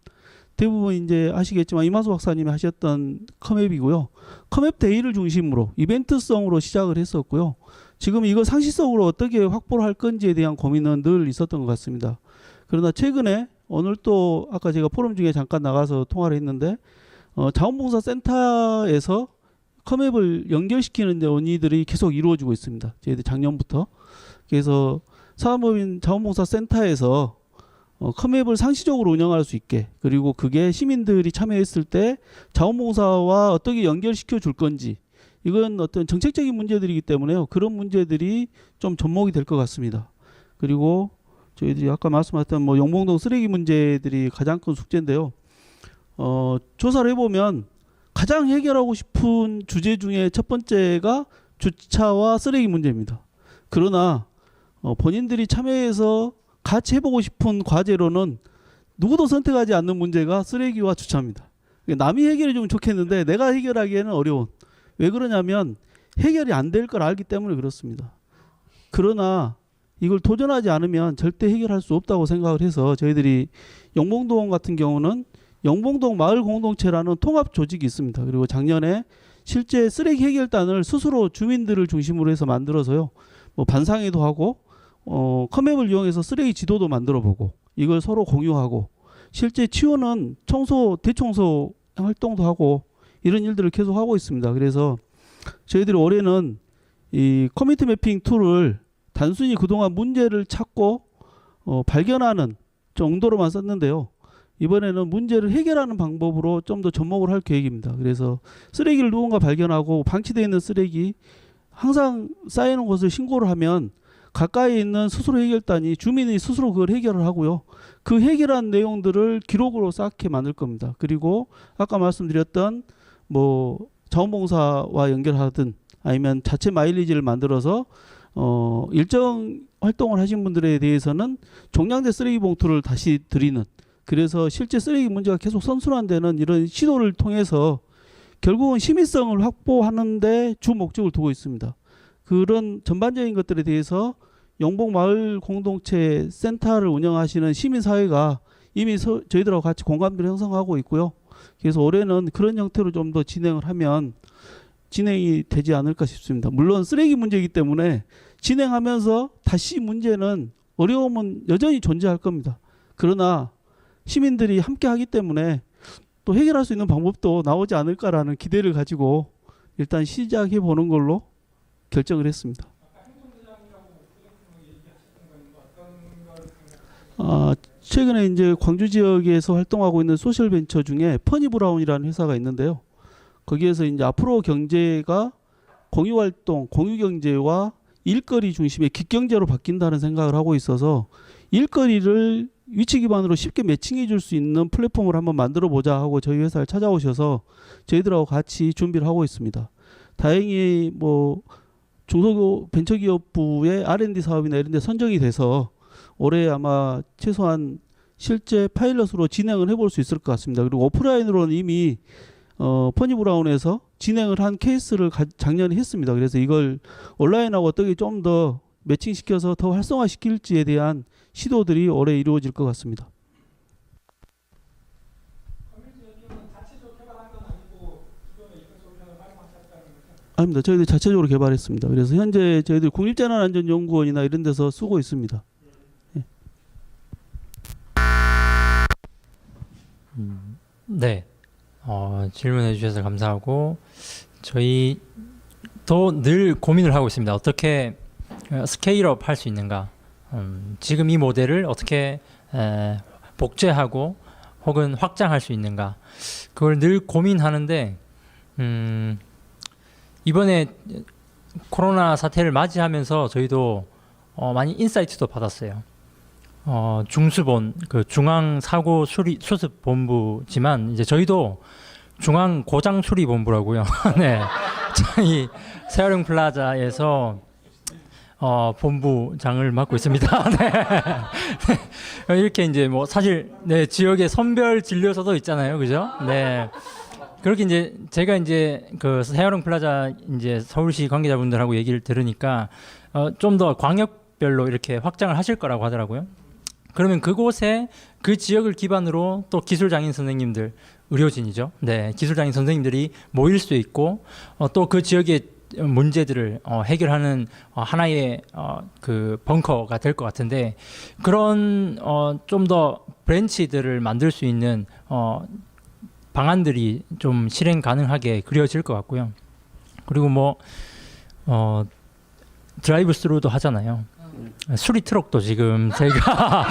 대부분 이제 아시겠지만 이마수 박사님이 하셨던 컴앱이고요. 컴앱 데이를 중심으로 이벤트성으로 시작을 했었고요. 지금 이거 상시성으로 어떻게 확보를 할 건지에 대한 고민은 늘 있었던 것 같습니다. 그러나 최근에 오늘 또 아까 제가 포럼 중에 잠깐 나가서 통화를 했는데 자원봉사 센터에서 컴앱을 연결시키는 논의들이 계속 이루어지고 있습니다. 저희들 작년부터. 그래서 사업법인 자원봉사 센터에서 컴앱을 상시적으로 운영할 수 있게, 그리고 그게 시민들이 참여했을 때 자원봉사와 어떻게 연결시켜 줄 건지, 이건 어떤 정책적인 문제들이기 때문에요. 그런 문제들이 좀 접목이 될 것 같습니다. 그리고 저희들이 아까 말씀하셨던 뭐 용봉동 쓰레기 문제들이 가장 큰 숙제인데요. 조사를 해보면 가장 해결하고 싶은 주제 중에 첫 번째가 주차와 쓰레기 문제입니다. 그러나 본인들이 참여해서 같이 해보고 싶은 과제로는 누구도 선택하지 않는 문제가 쓰레기와 주차입니다. 남이 해결해 주면 좋겠는데 내가 해결하기에는 어려운. 왜 그러냐면 해결이 안 될 걸 알기 때문에 그렇습니다. 그러나 이걸 도전하지 않으면 절대 해결할 수 없다고 생각을 해서 저희들이 영봉동 같은 경우는 영봉동 마을 공동체라는 통합 조직이 있습니다. 그리고 작년에 실제 쓰레기 해결단을 스스로 주민들을 중심으로 해서 만들어서요. 뭐 반상회도 하고 컴앱을 이용해서 쓰레기 지도도 만들어보고 이걸 서로 공유하고 실제 치우는 청소, 대청소 활동도 하고 이런 일들을 계속 하고 있습니다. 그래서 저희들이 올해는 이 커뮤니티 매핑 툴을 단순히 그동안 문제를 찾고 발견하는 정도로만 썼는데요. 이번에는 문제를 해결하는 방법으로 좀 더 접목을 할 계획입니다. 그래서 쓰레기를 누군가 발견하고 방치되어 있는 쓰레기 항상 쌓이는 곳을 신고를 하면 가까이 있는 수수로 해결단이 주민이 스스로 그걸 해결을 하고요. 그 해결한 내용들을 기록으로 쌓게 만들 겁니다. 그리고 아까 말씀드렸던 뭐 자원봉사와 연결하든 아니면 자체 마일리지를 만들어서 일정 활동을 하신 분들에 대해서는 종량제 쓰레기 봉투를 다시 드리는, 그래서 실제 쓰레기 문제가 계속 선순환되는 이런 시도를 통해서 결국은 시민성을 확보하는 데 주 목적을 두고 있습니다. 그런 전반적인 것들에 대해서 영봉 마을 공동체 센터를 운영하시는 시민사회가 이미 저희들하고 같이 공감대를 형성하고 있고요. 그래서 올해는 그런 형태로 좀 더 진행을 하면 진행이 되지 않을까 싶습니다. 물론 쓰레기 문제이기 때문에 진행하면서 다시 문제는 어려움은 여전히 존재할 겁니다. 그러나 시민들이 함께 하기 때문에 또 해결할 수 있는 방법도 나오지 않을까라는 기대를 가지고 일단 시작해 보는 걸로 결정을 했습니다. 최근에 이제 광주 지역에서 활동하고 있는 소셜 벤처 중에 퍼니브라운이라는 회사가 있는데요. 거기에서 이제 앞으로 경제가 공유 활동, 공유 경제와 일거리 중심의 깃경제로 바뀐다는 생각을 하고 있어서 일거리를 위치 기반으로 쉽게 매칭해 줄 수 있는 플랫폼을 한번 만들어 보자 하고 저희 회사를 찾아오셔서 저희들하고 같이 준비를 하고 있습니다. 다행히 뭐 중소벤처기업부의 R&D 사업이나 이런 데 선정이 돼서 올해 아마 최소한 실제 파일럿으로 진행을 해볼 수 있을 것 같습니다. 그리고 오프라인으로는 이미 퍼니브라운에서 진행을 한 케이스를 작년에 했습니다. 그래서 이걸 온라인하고 어떻게 좀 더 매칭시켜서 더 활성화시킬지에 대한 시도들이 올해 이루어질 것 같습니다. 아닙니다. 저희들 자체적으로 개발했습니다. 그래서 현재 저희들 국립재난안전연구원이나 이런 데서 쓰고 있습니다. 예. 네. 질문해 주셔서 감사하고 저희도 늘 고민을 하고 있습니다. 어떻게 스케일업 할 수 있는가. 지금 이 모델을 어떻게 복제하고 혹은 확장할 수 있는가. 그걸 늘 고민하는데 이번에 코로나 사태를 맞이하면서 저희도 많이 인사이트도 받았어요. 중수본 그 중앙 사고 수습 본부지만 이제 저희도 중앙 고장 수리 본부라고요. 네, 저희 세아령 플라자에서 본부장을 맡고 있습니다. 네. 이렇게 이제 뭐 사실 네 지역의 선별 진료소도 있잖아요, 그죠? 네. 그렇게 이제 제가 이제 그 세아령 플라자 이제 서울시 관계자분들하고 얘기를 들으니까 좀 더 광역 지역별로 이렇게 확장을 하실 거라고 하더라고요. 그러면 그곳에 그 지역을 기반으로 또 기술장인 선생님들, 의료진이죠. 네, 기술장인 선생님들이 모일 수 있고 또 그 지역의 문제들을 해결하는 하나의 그 벙커가 될 것 같은데 그런 좀 더 브랜치들을 만들 수 있는 방안들이 좀 실행 가능하게 그려질 것 같고요. 그리고 뭐 드라이브 스루도 하잖아요. 수리 트럭도 지금 저희가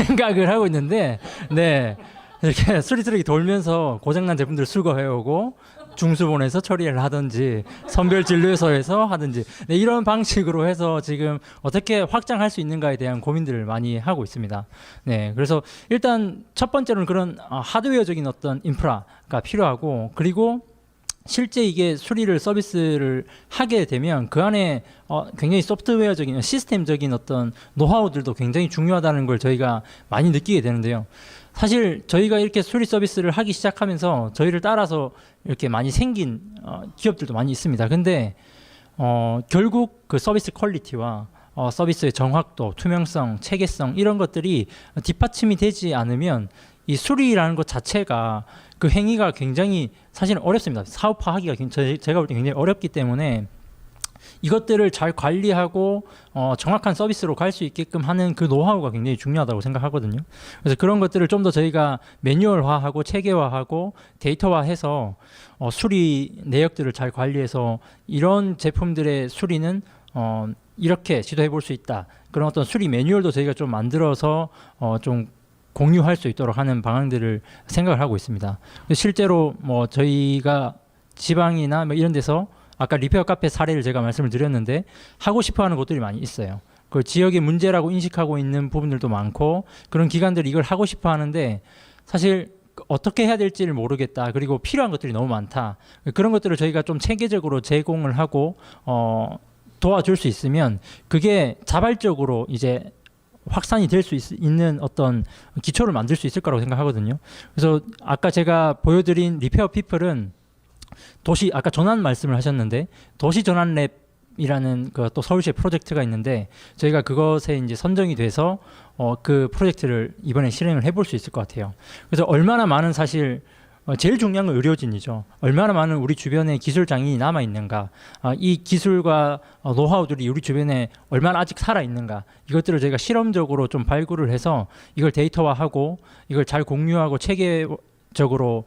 생각을 하고 있는데, 네, 이렇게 수리 트럭이 돌면서 고장난 제품들을 수거해오고 중수본에서 처리를 하든지 선별 진료소에서 하든지 네, 이런 방식으로 해서 지금 어떻게 확장할 수 있는가에 대한 고민들을 많이 하고 있습니다. 네, 그래서 일단 첫 번째로는 그런 하드웨어적인 어떤 인프라가 필요하고 그리고 실제 이게 수리를 서비스를 하게 되면 그 안에 굉장히 소프트웨어적인 시스템적인 어떤 노하우들도 굉장히 중요하다는 걸 저희가 많이 느끼게 되는데요. 사실 저희가 이렇게 수리 서비스를 하기 시작하면서 저희를 따라서 이렇게 많이 생긴 기업들도 많이 있습니다. 근데 결국 그 서비스 퀄리티와 서비스의 정확도, 투명성, 체계성 이런 것들이 뒷받침이 되지 않으면 이 수리라는 것 자체가 그 행위가 굉장히 사실은 어렵습니다. 사업화하기가 제가 볼 때 굉장히 어렵기 때문에 이것들을 잘 관리하고 정확한 서비스로 갈 수 있게끔 하는 그 노하우가 굉장히 중요하다고 생각하거든요. 그래서 그런 것들을 좀 더 저희가 매뉴얼화하고 체계화하고 데이터화해서 수리 내역들을 잘 관리해서 이런 제품들의 수리는 이렇게 시도해 볼 수 있다. 그런 어떤 수리 매뉴얼도 저희가 좀 만들어서 좀 공유할 수 있도록 하는 방안들을 생각을 하고 있습니다. 실제로 뭐 저희가 지방이나 뭐 이런 데서 아까 리페어 카페 사례를 제가 말씀을 드렸는데 하고 싶어하는 곳들이 많이 있어요. 그 지역의 문제라고 인식하고 있는 부분들도 많고 그런 기관들이 이걸 하고 싶어 하는데 사실 어떻게 해야 될지를 모르겠다. 그리고 필요한 것들이 너무 많다. 그런 것들을 저희가 좀 체계적으로 제공을 하고 도와줄 수 있으면 그게 자발적으로 이제 확산이 될 수 있는 어떤 기초를 만들 수 있을 거라고 생각하거든요. 그래서 아까 제가 보여드린 리페어 피플은 도시 아까 전환 말씀을 하셨는데 도시 전환 랩이라는 그 또 서울시의 프로젝트가 있는데 저희가 그것에 이제 선정이 돼서 그 프로젝트를 이번에 실행을 해볼 수 있을 것 같아요. 그래서 얼마나 많은 사실 제일 중요한 건 의료진이죠. 얼마나 많은 우리 주변에 기술 장인이 남아 있는가, 이 기술과 노하우들이 우리 주변에 얼마나 아직 살아 있는가, 이것들을 저희가 실험적으로 좀 발굴을 해서 이걸 데이터화하고 이걸 잘 공유하고 체계적으로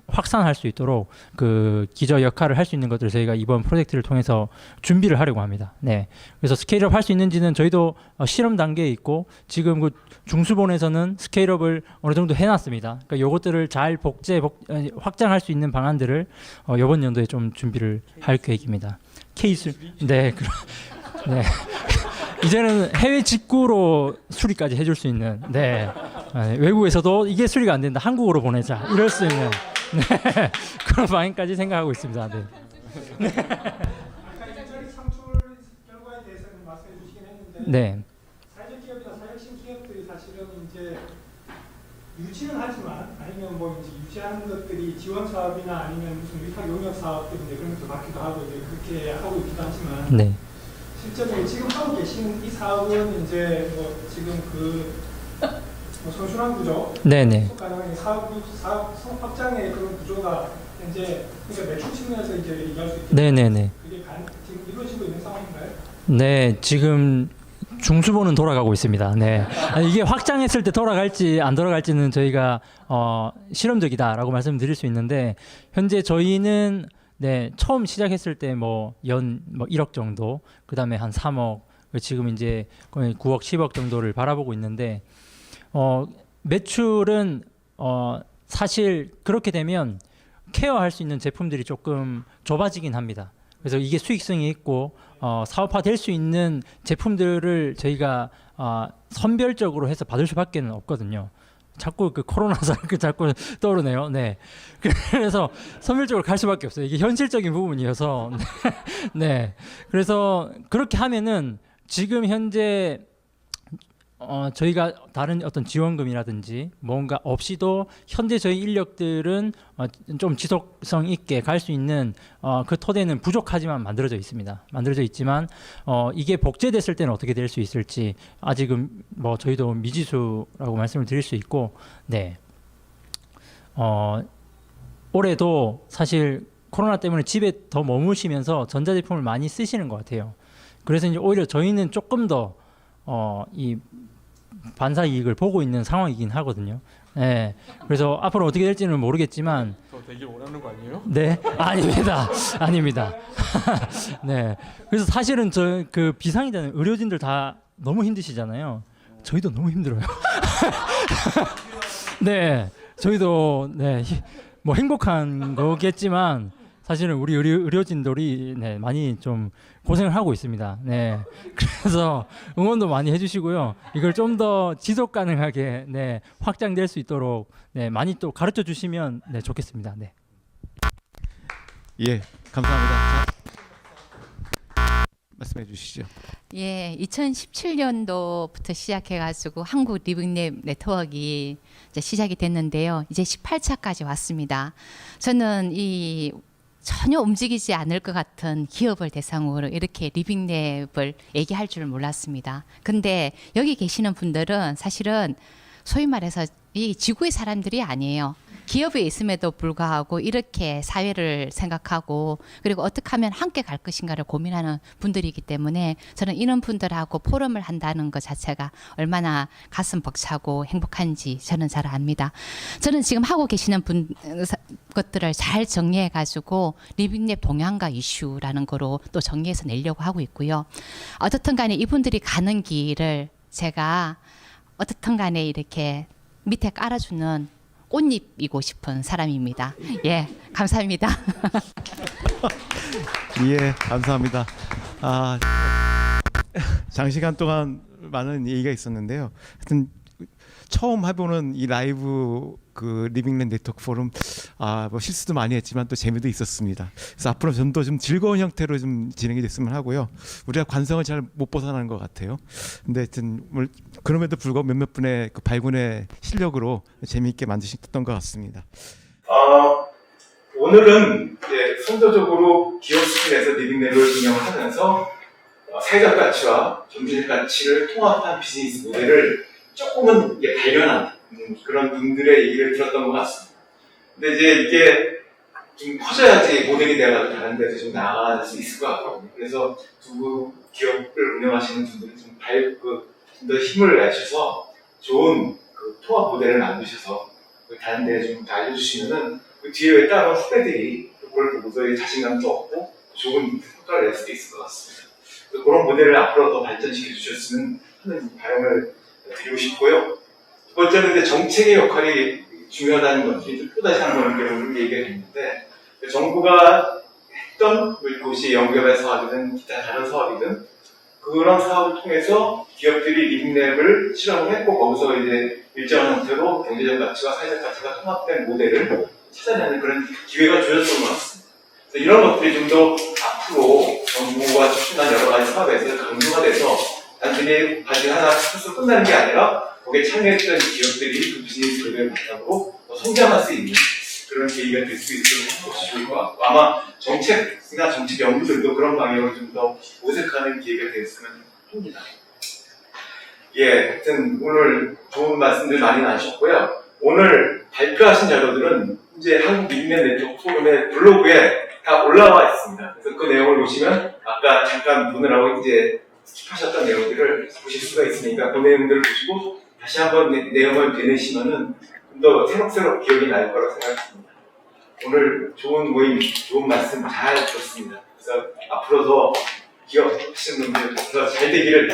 확산할 수 있도록 그 기저 역할을 할 수 있는 것들을 저희가 이번 프로젝트를 통해서 준비를 하려고 합니다. 네, 그래서 스케일업 할 수 있는지는 저희도 실험 단계에 있고 지금 그 중수본에서는 스케일업을 어느 정도 해놨습니다. 그러니까 요것들을 잘 확장할 수 있는 방안들을 이번 연도에 좀 준비를 할 계획입니다. 케이스 네, 네. 이제는 해외 직구로 수리까지 해줄 수 있는 네. 외국에서도 이게 수리가 안 된다 한국으로 보내자 이럴 수 있는 네. 그런 방향까지 생각하고 있습니다. 네. 아까 일자리 창출 결과에 대해서는 말씀해 주시긴 했는데 네. 사회적 기업이나 사회적 신기업들이 사실은 이제 유치는 하지만 아니면 뭐 이제 유치하는 것들이 지원 사업이나 아니면 무슨 위탁 용역 사업 때문에 그런 것도 받기도 하고 이제 그렇게 하고 있기도 하지만 네. 실제로 지금 하고 계신 이 사업은 이제 뭐 지금 뭐 선순환 구조, 네네. 사업 확장의 그런 구조가 이제 그러니까 매출 측면에서 이제 얘기할 수 있게 네네네. 그게 지금 이루어지고 있는 상황인가요? 네, 지금 중수본은 돌아가고 있습니다. 네, 이게 확장했을 때 돌아갈지 안 돌아갈지는 저희가 실험적이다라고 말씀드릴 수 있는데 현재 저희는 네, 처음 시작했을 때 뭐 1억 정도, 그 다음에 한 3억, 지금 이제 거의 9억, 10억 정도를 바라보고 있는데 매출은 사실 그렇게 되면 케어할 수 있는 제품들이 조금 좁아지긴 합니다. 그래서 이게 수익성이 있고 사업화될 수 있는 제품들을 저희가 선별적으로 해서 받을 수밖에 없거든요. 자꾸 그 코로나사 자꾸 떠오르네요. 네. 그래서 선별적으로 갈 수밖에 없어요. 이게 현실적인 부분이어서. 네. 그래서 그렇게 하면은 지금 현재 저희가 다른 어떤 지원금이라든지 뭔가 없이도 현재 저희 인력들은 좀 지속성 있게 갈 수 있는 그 토대는 부족하지만 만들어져 있습니다. 만들어져 있지만 이게 복제됐을 때는 어떻게 될 수 있을지 아직은 뭐 저희도 미지수라고 말씀을 드릴 수 있고, 네. 올해도 사실 코로나 때문에 집에 더 머무시면서 전자제품을 많이 쓰시는 것 같아요. 그래서 이제 오히려 저희는 조금 더 이 반사 이익을 보고 있는 상황이긴 하거든요. 네. 그래서 앞으로 어떻게 될지는 모르겠지만 더 되길 원하는 거 아니에요? 네, 아닙니다, 아닙니다. 네. 그래서 사실은 저 그 비상이잖아요. 의료진들 다 너무 힘드시잖아요. 저희도 너무 힘들어요. 네, 저희도 네, 뭐 행복한 거겠지만 사실은 우리 의료진들이 네, 많이 좀 고생을 하고 있습니다. 네, 그래서 응원도 많이 해주시고요. 이걸 좀 더 지속 가능하게 네, 확장될 수 있도록 네, 많이 또 가르쳐 주시면 네, 좋겠습니다. 네. 예, 감사합니다. 자, 말씀해 주시죠. 예, 2017년도부터 시작해가지고 한국 리빙랩 네트워크가 이제 시작이 됐는데요. 이제 18차까지 왔습니다. 저는 이 전혀 움직이지 않을 것 같은 기업을 대상으로 이렇게 리빙랩을 얘기할 줄 몰랐습니다. 근데 여기 계시는 분들은 사실은 소위 말해서 이 지구의 사람들이 아니에요. 기업에 있음에도 불구하고 이렇게 사회를 생각하고 그리고 어떻게 하면 함께 갈 것인가를 고민하는 분들이기 때문에 저는 이런 분들하고 포럼을 한다는 것 자체가 얼마나 가슴 벅차고 행복한지 저는 잘 압니다. 저는 지금 하고 계시는 것들을 잘 정리해 가지고 리빙랩 동향과 이슈라는 거로 또 정리해서 내려고 하고 있고요. 어떻든 간에 이분들이 가는 길을 제가 어떻든 간에 이렇게 밑에 깔아주는 꽃잎이고 싶은 사람입니다. 예, 감사합니다. 예, 감사합니다. 장시간 동안 많은 얘기가 있었는데요. 하여튼 처음 해보는 이 라이브 그 리빙랩 네트워크 포럼 뭐 실수도 많이 했지만 또 재미도 있었습니다. 그래서 앞으로 좀 더 좀 즐거운 형태로 좀 진행이 됐으면 하고요. 우리가 관성을 잘 못 벗어나는 것 같아요. 근데 하여튼 그럼에도 불구하고 몇몇 분의 그 발군의 실력으로 재미있게 만드셨던 것 같습니다. 오늘은 이제 선도적으로 기업 수준에서 리빙랩을 운영하면서 사회적 가치와 경제적 가치를 통합한 비즈니스 모델을 조금은 이게 발견한 그런 분들의 얘기를 들었던 것 같습니다. 근데 이제 이게 좀 커져야지 모델이 돼가지고 다른 데서 좀 나아갈 수 있을 것 같거든요. 그래서 두 기업을 운영하시는 분들이 좀 더 힘을 내셔서 좋은 그 통합 모델을 만드셔서 다른 데에 좀 알려주시면은 그 뒤에 따로 후배들이 그걸 보고서 자신감도 얻고 좋은 효과를 낼 수도 있을 것 같습니다. 그래서 그런 모델을 앞으로 더 발전시켜 주셨으면 하는 바람을 드리고 싶고요. 두 번째는 이제 정책의 역할이 중요하다는 건지 또다시 한번 오늘 얘기가 됐는데 정부가 했던 도시 연결의 사업이든 기타 다른 사업이든 그런 사업을 통해서 기업들이 리빙랩을 실험을 했고 거기서 이제 일정한 형태로 경제적 가치와 사회적 가치가 통합된 모델을 찾아내는 그런 기회가 주어졌던 것 같습니다. 그래서 이런 것들이 좀 더 앞으로 정부가 추진한 여러 가지 사업에서 강조가 돼서 단순히 바지 하나 해서 끝나는 게 아니라 거기에 참여했던 기업들이 그 비즈니스 모델을 바탕으로 성장할 수 있는 그런 계기가 될 수 있도록 것이 좋을 것 같고 아마 정책이나 정책 연구들도 그런 방향으로 좀 더 모색하는 기회가 되었으면 합니다. 예, 하여튼 오늘 좋은 말씀들 많이 나누셨고요. 오늘 발표하신 자료들은 이제 한국 리빙랩 네트워크 포럼의 블로그에 다 올라와 있습니다. 그래서 그 내용을 보시면 아까 잠깐 보느라고 이제 스킵하셨던 내용들을 보실 수가 있으니까 그 내용들을 보시고 다시 한번 내용을 되뇌시면은 좀 더 새록새록 기억이 날 거라고 생각합니다. 오늘 좋은 모임, 좋은 말씀 잘 들었습니다. 그래서 앞으로도 기업 하시는 분들 잘 되기를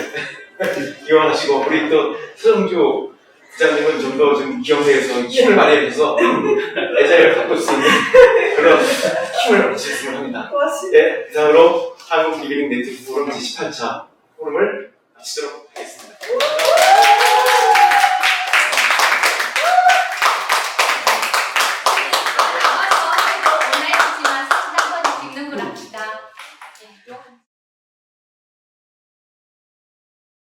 기원하시고 우리 또 서정주 부장님은 좀 더 좀 기업 내에서 힘을 많이 내서 애자리를 갖고 수 있는 그런 힘을 얻으셨으면 합니다. 네, 이상으로 한국 리빙 네트워크 포럼 제18차 포럼을 마치도록 하겠습니다.